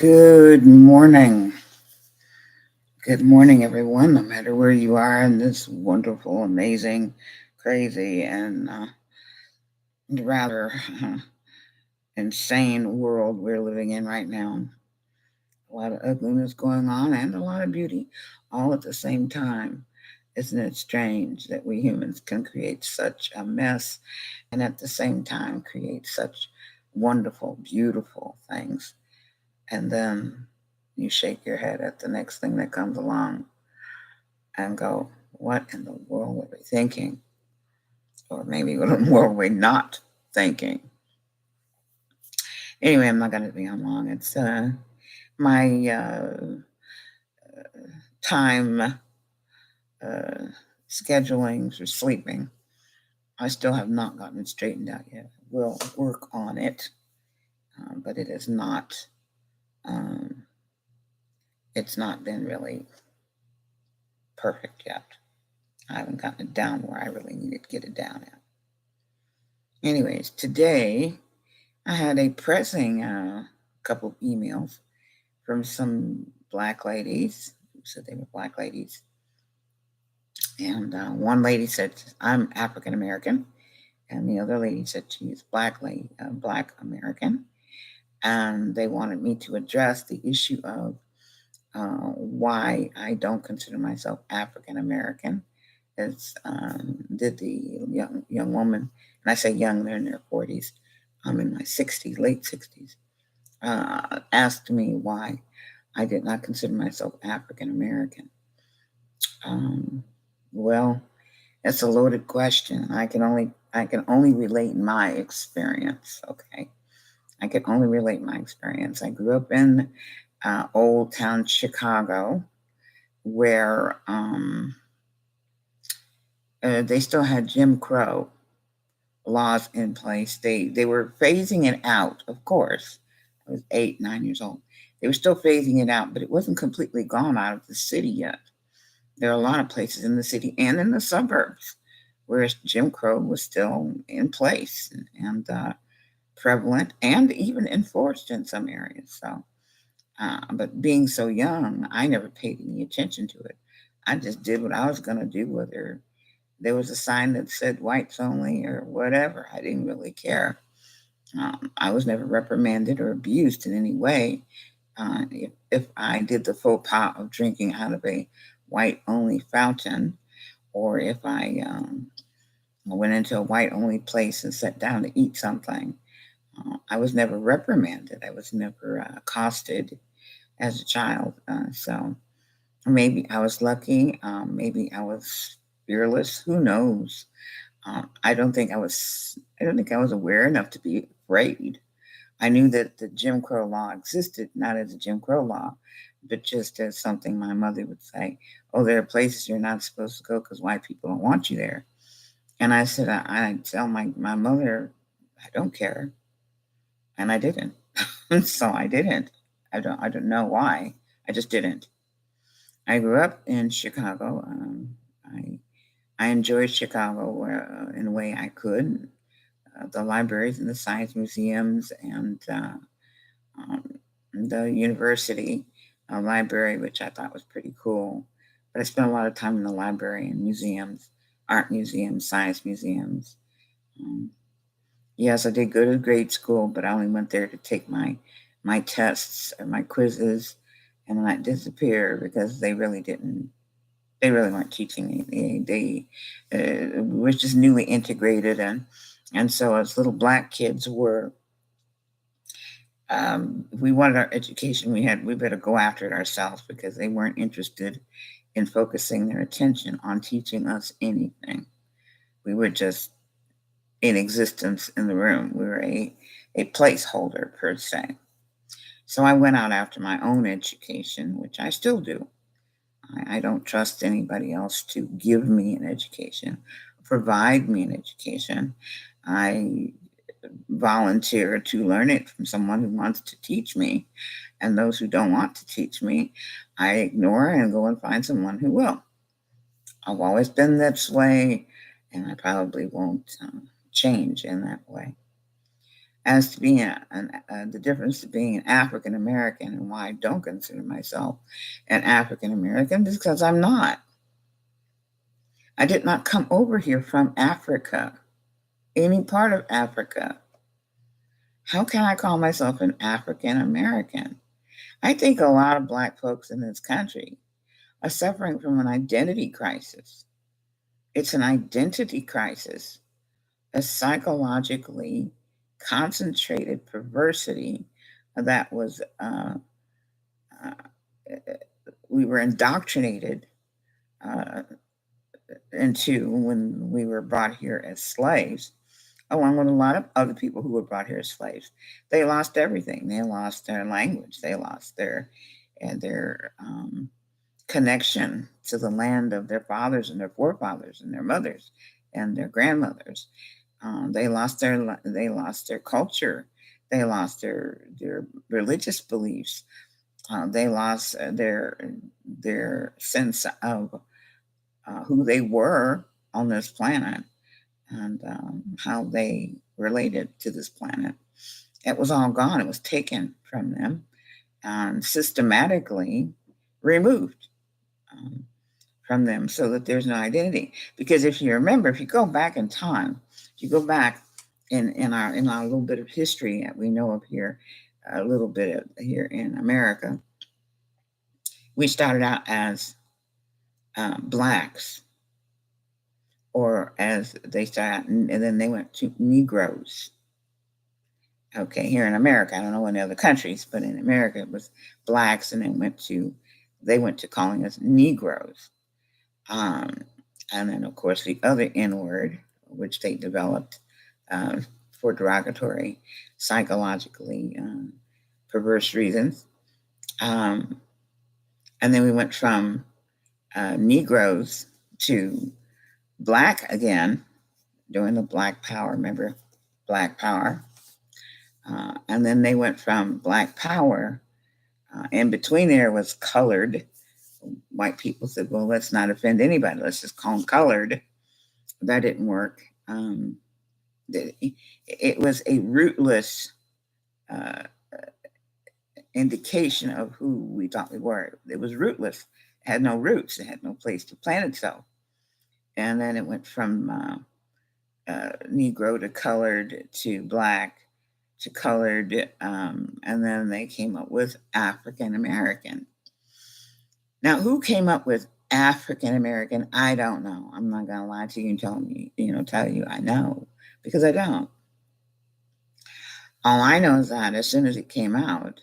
Good morning. Good morning, everyone, no matter where you are in this wonderful, amazing, crazy, and rather insane world we're living in right now. A lot of ugliness going on and a lot of beauty all at the same time. Isn't it strange that we humans can create such a mess and at the same time create such wonderful, beautiful things? And then you shake your head at the next thing that comes along and go, what in the world were we thinking? Or maybe what in the world were we not thinking? Anyway, I'm not going to be on long. It's my time scheduling for sleeping. I still have not gotten it straightened out yet. We'll work on it, but it is not. Um, it's not been really perfect yet. I haven't gotten it down where I really needed to get it down at. Anyways, today I had a pressing couple of emails from some black ladies who said they were black ladies. And one lady said, I'm African American. And the other lady said she's black American. And they wanted me to address the issue of why I don't consider myself African American. It's did the young woman, and I say young, they're in their 40s. I'm in my 60s, late 60s. Asked me why I did not consider myself African American. Well, it's a loaded question. I can only relate my experience. Okay, I can only relate my experience. I grew up in Old Town Chicago, where they still had Jim Crow laws in place. They were phasing it out, of course. I was 8, 9 years old. They were still phasing it out, but it wasn't completely gone out of the city yet. There are a lot of places in the city and in the suburbs where Jim Crow was still in place and prevalent and even enforced in some areas. So, but being so young, I never paid any attention to it. I just did what I was going to do, whether there was a sign that said whites only or whatever. I didn't really care. I was never reprimanded or abused in any way. If I did the faux pas of drinking out of a white only fountain, or if I went into a white only place and sat down to eat something, I was never reprimanded. I was never accosted as a child. So maybe I was lucky. Maybe I was fearless. Who knows? I don't think I was. I don't think I was aware enough to be afraid. I knew that the Jim Crow law existed, not as a Jim Crow law, but just as something my mother would say. Oh, there are places you're not supposed to go because white people don't want you there. And I said, I tell my mother, I don't care, and I didn't. So I didn't. I don't know why. I just didn't. I grew up in Chicago. I enjoyed Chicago in a way I could. The libraries and the science museums and um, the university library, which I thought was pretty cool. But I spent a lot of time in the library and museums, art museums, science museums. Um, yes, I did go to grade school, but I only went there to take my tests or my quizzes, and then I'd disappear because they really didn't. They really weren't teaching me. They was just newly integrated, and so as little black kids were, if we wanted our education, we better go after it ourselves because they weren't interested in focusing their attention on teaching us anything. We were just in existence in the room. We were a placeholder per se. So I went out after my own education, which I still do. I don't trust anybody else to give me an education, provide me an education. I volunteer to learn it from someone who wants to teach me. And those who don't want to teach me, I ignore and go and find someone who will. I've always been this way, and I probably won't change in that way. as to being the difference to being an African American and why I don't consider myself an African American is because I'm not. I did not come over here from Africa, any part of Africa. How can I call myself an African American? I think a lot of Black folks in this country are suffering from an identity crisis. It's an identity crisis, a psychologically concentrated perversity that was uh, we were indoctrinated uh, into when we were brought here as slaves, along with a lot of other people who were brought here as slaves. They lost everything. They lost their language. They lost their connection to the land of their fathers and their forefathers and their mothers and their grandmothers. They lost their culture. They lost their religious beliefs. They lost their sense of who they were on this planet and how they related to this planet. It was all gone. It was taken from them and systematically removed from them so that there's no identity. Because if you remember, if you go back in time, if you go back in our little bit of history that we know of here, a little bit of, here in America, we started out as blacks, or as they started, and then they went to Negroes. Okay, here in America, I don't know in other countries, but in America it was blacks, and they went to calling us Negroes. Um, and then, of course, the other N word, which they developed for derogatory, psychologically perverse reasons. Um, and then we went from Negroes to black again during the Black Power. Remember Black Power? And then they went from Black Power. In between there was colored. White people said, well, let's not offend anybody. Let's just call them colored. That didn't work. It was a rootless uh, indication of who we thought we were. It was rootless. It had no roots. It had no place to plant itself. And then it went from Negro to colored to black to colored, and then they came up with African American. Now, who came up with African American? I don't know. I'm not gonna lie to you and tell you I know, because I don't. All I know is that as soon as it came out,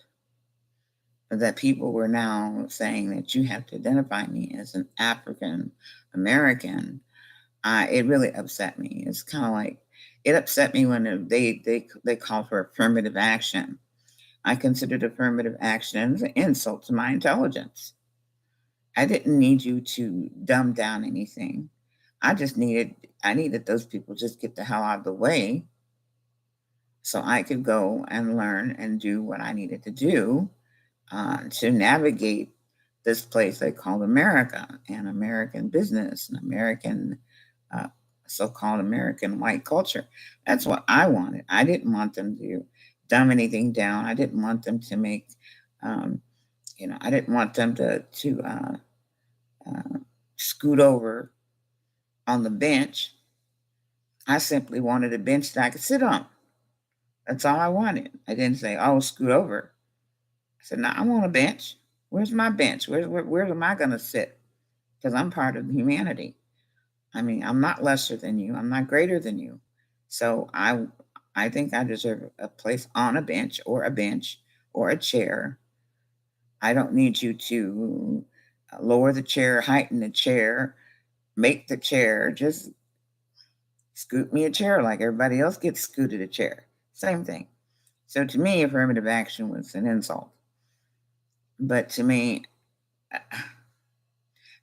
that people were now saying that you have to identify me as an African American. It really upset me. It's kind of like it upset me when they called for affirmative action. I considered affirmative action an insult to my intelligence. I didn't need you to dumb down anything. I needed those people just get the hell out of the way so I could go and learn and do what I needed to do to navigate this place they called America, and American business and American uh, so-called American white culture. That's what I wanted. I didn't want them to dumb anything down. I didn't want them to make, um, I didn't want them to uh, scoot over on the bench. I simply wanted a bench that I could sit on. That's all I wanted. I didn't say, "Oh, scoot over." I said, "No, I want a bench. Where's my bench? Where am I going to sit? Because I'm part of humanity. I mean, I'm not lesser than you. I'm not greater than you. So I think I deserve a place on a bench or a chair. I don't need you to lower the chair, heighten the chair, make the chair. Just scoot me a chair like everybody else gets scooted a chair. Same thing." So to me, affirmative action was an insult. But to me,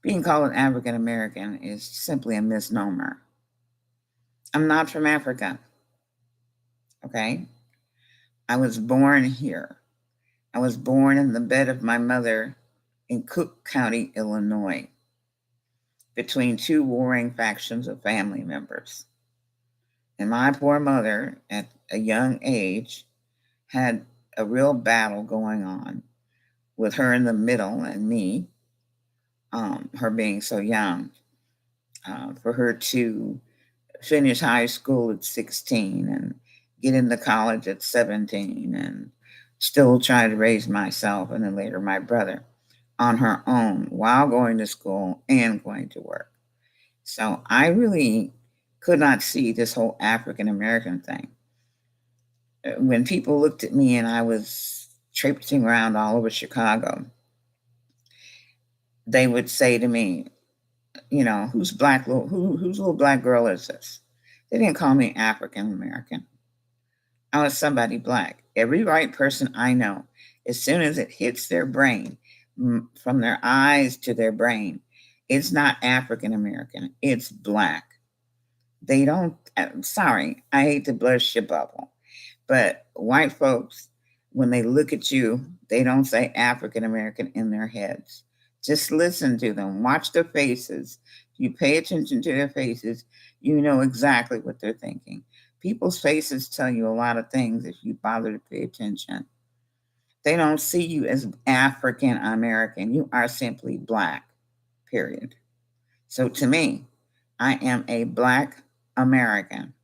being called an African American is simply a misnomer. I'm not from Africa. Okay? I was born here. I was born in the bed of my mother in Cook County, Illinois, between two warring factions of family members. And my poor mother, at a young age, had a real battle going on with her in the middle and me, her being so young, for her to finish high school at 16 and get into college at 17 and still try to raise myself and then later my brother on her own while going to school and going to work. So I really could not see this whole African American thing. When people looked at me and I was traipsing around all over Chicago, they would say to me, whose little black girl is this? They didn't call me African American. I was somebody black. Every white person I know, as soon as it hits their brain, from their eyes to their brain, it's not African American, it's black. They don't, I'm sorry, I hate to blush your bubble, but white folks, when they look at you, they don't say African American in their heads. Just listen to them, watch their faces. You pay attention to their faces, you know exactly what they're thinking. People's faces tell you a lot of things if you bother to pay attention. They don't see you as African American. You are simply black, period. So to me, I am a black American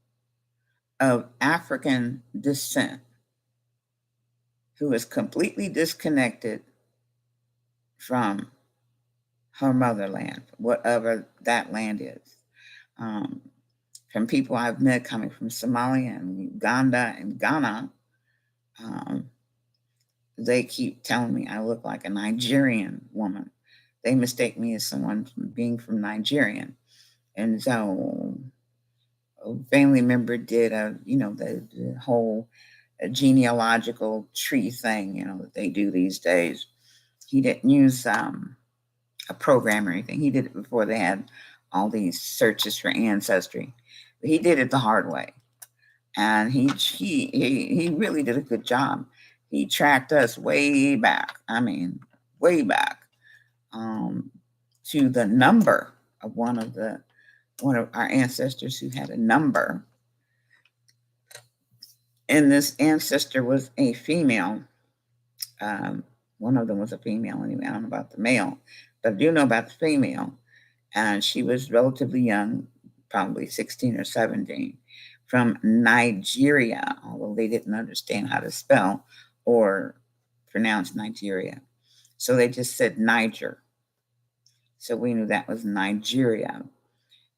of African descent who is completely disconnected from her motherland, whatever that land is. Um, from people I've met coming from Somalia and Uganda and Ghana, um, they keep telling me I look like a Nigerian woman. They mistake me as someone from being from Nigerian. And so a family member did the whole genealogical tree thing, that they do these days. He didn't use a program or anything. He did it before they had all these searches for ancestry. But he did it the hard way, and he really did a good job. He tracked us way back. I mean, way back, um, to the number of one of our ancestors who had a number, and this ancestor was a female. Um, One of them was a female anyway. I don't know about the male, but I do know about the female. And she was relatively young, probably 16 or 17, from Nigeria, although they didn't understand how to spell or pronounce Nigeria. So they just said Niger. So we knew that was Nigeria.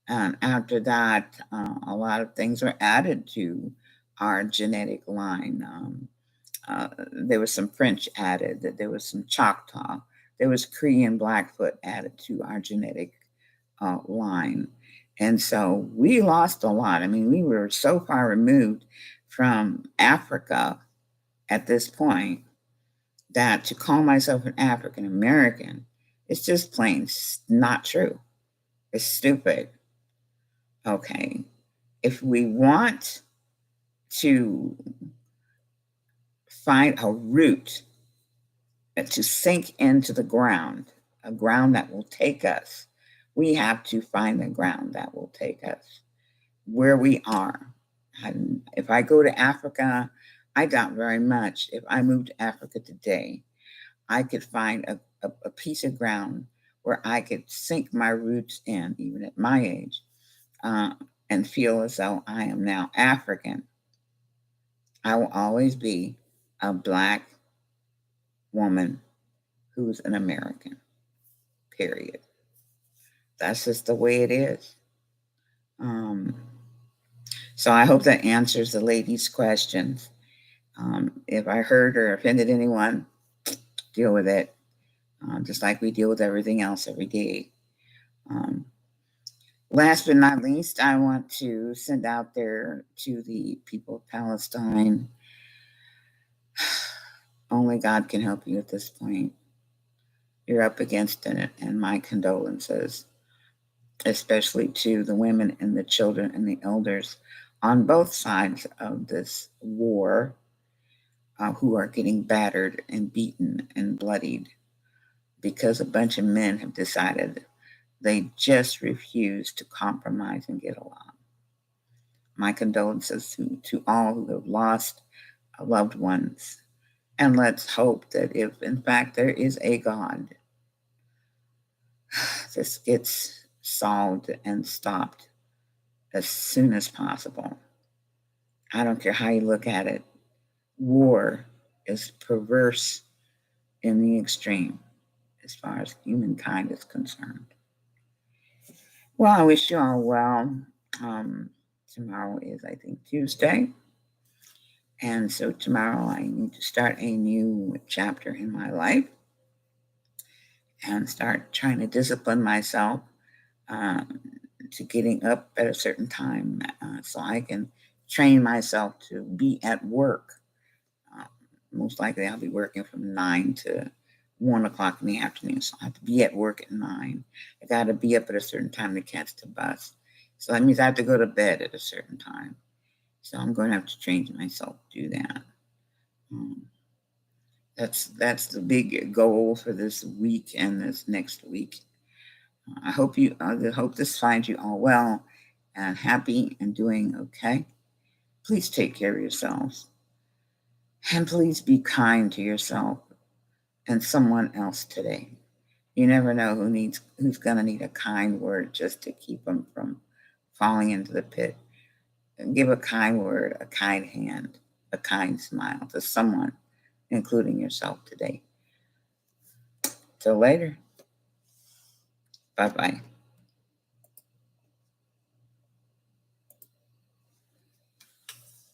And after that, a lot of things were added to our genetic line. There was some French added, that there was some Choctaw, there was Cree and Blackfoot added to our genetic line. And so we lost a lot. I mean, we were so far removed from Africa at this point that to call myself an African American, it's just plain not true. It's stupid. Okay. If we want to find a root to sink into the ground, a ground that will take us, we have to find the ground that will take us where we are. And if I go to Africa, I doubt very much if I moved to Africa today, I could find a piece of ground where I could sink my roots in, even at my age, uh, and feel as though I am now African. I will always be a black woman who's an American, period. That's just the way it is. Um, so I hope that answers the lady's questions. If I hurt or offended anyone, deal with it, just like we deal with everything else every day. Um, Last but not least, I want to send out there to the people of Palestine. Only God can help you at this point. You're up against it, and my condolences, especially to the women and the children and the elders on both sides of this war, who are getting battered and beaten and bloodied because a bunch of men have decided they just refuse to compromise and get along. My condolences to all who have lost loved ones. And let's hope that if, in fact, there is a God, this gets solved and stopped as soon as possible. I don't care how you look at it. War is perverse in the extreme as far as humankind is concerned. Well, I wish you all well. Tomorrow is, I think, Tuesday. And so tomorrow I need to start a new chapter in my life and start trying to discipline myself to getting up at a certain time so I can train myself to be at work. Most likely I'll be working from 9 to 1 o'clock in the afternoon. So I have to be at work at 9. I got to be up at a certain time to catch the bus. So that means I have to go to bed at a certain time. So I'm going to have to train myself to do that. That's the big goal for this week and this next week. I hope this finds you all well and happy and doing okay. Please take care of yourselves. And please be kind to yourself and someone else today. You never know who's going to need a kind word just to keep them from falling into the pit. And give a kind word, a kind hand, a kind smile to someone, including yourself today. Till later. Bye-bye.